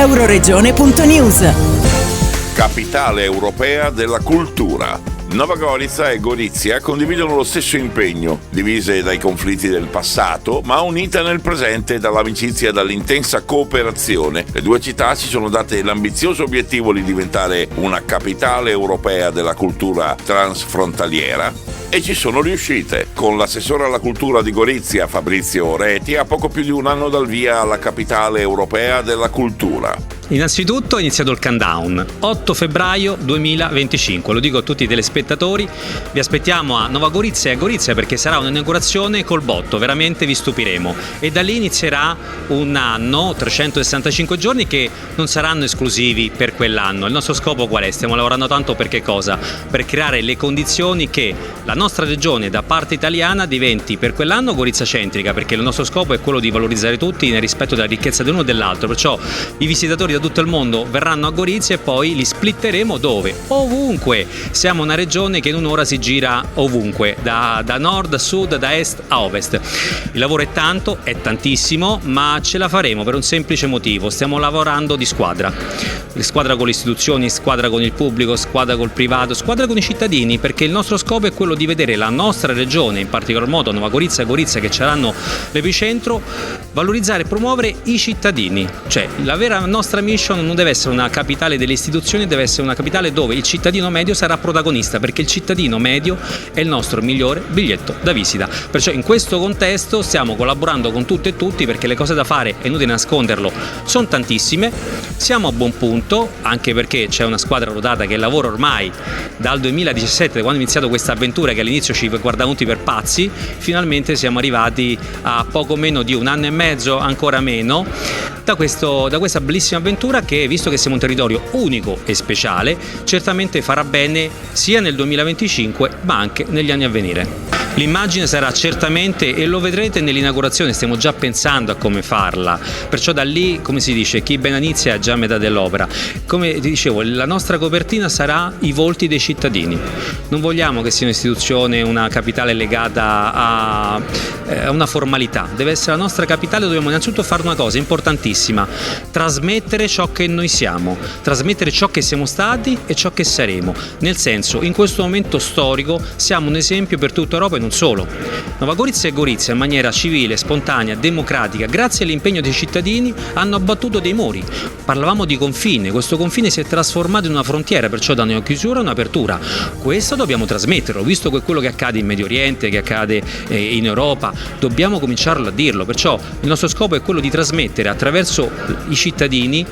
Euroregione.news. Capitale europea della cultura. Nova Gorica e Gorizia condividono lo stesso impegno, divise dai conflitti del passato, ma unite nel presente dall'amicizia e dall'intensa cooperazione. Le due città si sono date l'ambizioso obiettivo di diventare una capitale europea della cultura transfrontaliera e ci sono riuscite. Con l'assessore alla cultura di Gorizia, Fabrizio Reti, a poco più di un anno dal via alla capitale europea della cultura. Innanzitutto è iniziato il countdown, 8 febbraio 2025, lo dico a tutti i telespettatori, vi aspettiamo a Nova Gorizia e a Gorizia perché sarà un'inaugurazione col botto, veramente vi stupiremo e da lì inizierà un anno, 365 giorni che non saranno esclusivi per quell'anno. Il nostro scopo qual è? Stiamo lavorando tanto per che cosa? Per creare le condizioni che la nostra regione da parte italiana diventi per quell'anno Gorizia centrica, perché il nostro scopo è quello di valorizzare tutti nel rispetto della ricchezza dell'uno e dell'altro, perciò i visitatori da tutto il mondo verranno a Gorizia e poi li splitteremo dove? Ovunque. Siamo una regione che in un'ora si gira ovunque, da nord a sud, da est a ovest. Il lavoro è tanto, è tantissimo, ma ce la faremo per un semplice motivo: stiamo lavorando di squadra. Squadra con le istituzioni, squadra con il pubblico, squadra col privato, squadra con i cittadini, perché il nostro scopo è quello di vedere la nostra regione, in particolar modo Nova Gorizia e Gorizia che saranno l'epicentro, valorizzare e promuovere i cittadini. Cioè la vera nostra mission non deve essere una capitale delle istituzioni, deve essere una capitale dove il cittadino medio sarà protagonista, perché il cittadino medio è il nostro migliore biglietto da visita. Perciò in questo contesto stiamo collaborando con tutte e tutti, perché le cose da fare, è inutile nasconderlo, sono tantissime. Siamo a buon punto, anche perché c'è una squadra rodata che lavora ormai dal 2017, da quando è iniziato questa avventura che all'inizio ci guardavano tutti per pazzi. Finalmente siamo arrivati a poco meno di un anno e mezzo, ancora meno, da questa bellissima avventura che, visto che siamo un territorio unico e speciale, certamente farà bene sia nel 2025 ma anche negli anni a venire. L'immagine sarà certamente, e lo vedrete nell'inaugurazione, stiamo già pensando a come farla, perciò da lì, come si dice, chi ben inizia è già a metà dell'opera. Come ti dicevo, la nostra copertina sarà i volti dei cittadini. Non vogliamo che sia un'istituzione, una capitale legata a una formalità, deve essere la nostra capitale. Dobbiamo innanzitutto fare una cosa importantissima: trasmettere ciò che noi siamo, trasmettere ciò che siamo stati e ciò che saremo. Nel senso, in questo momento storico siamo un esempio per tutta Europa e non solo. Nova Gorizia e Gorizia, in maniera civile, spontanea, democratica, grazie all'impegno dei cittadini, hanno abbattuto dei muri. Parlavamo di confine, questo confine si è trasformato in una frontiera, perciò da una chiusura a un'apertura. Questo dobbiamo trasmetterlo, visto che quello che accade in Medio Oriente, che accade in Europa, dobbiamo cominciarlo a dirlo. Perciò il nostro scopo è quello di trasmettere attraverso i cittadini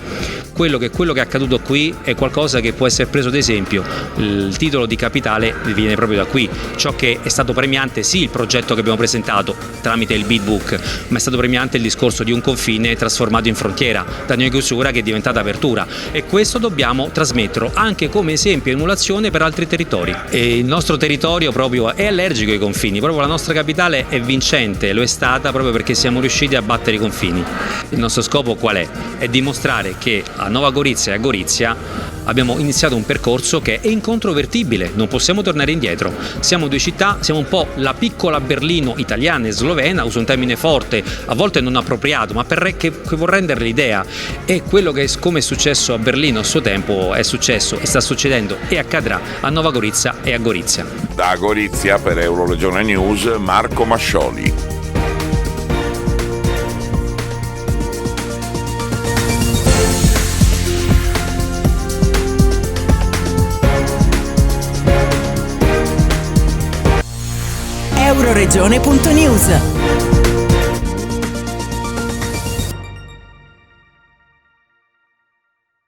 quello che è accaduto qui è qualcosa che può essere preso ad esempio. Il titolo di capitale viene proprio da qui. Ciò che è stato premiante, sì, il progetto che abbiamo presentato tramite il Bid Book, ma è stato premiante il discorso di un confine trasformato in frontiera, da una chiusura che è diventata apertura, e questo dobbiamo trasmetterlo anche come esempio e emulazione per altri territori. E il nostro territorio proprio è allergico ai confini, proprio la nostra capitale è vincente, lo è stata proprio perché siamo riusciti a battere i confini. Il nostro scopo qual è? È dimostrare che a Nova Gorizia e a Gorizia abbiamo iniziato un percorso che è incontrovertibile, non possiamo tornare indietro. Siamo due città, siamo un po' la piccola Berlino italiana e slovena, uso un termine forte, a volte non appropriato, ma che vuol rendere l'idea. È quello che, come è successo a Berlino a suo tempo, è successo e sta succedendo e accadrà a Nova Gorizia e a Gorizia. Da Gorizia per Euroregione News, Marco Mascioli. Euroregione.news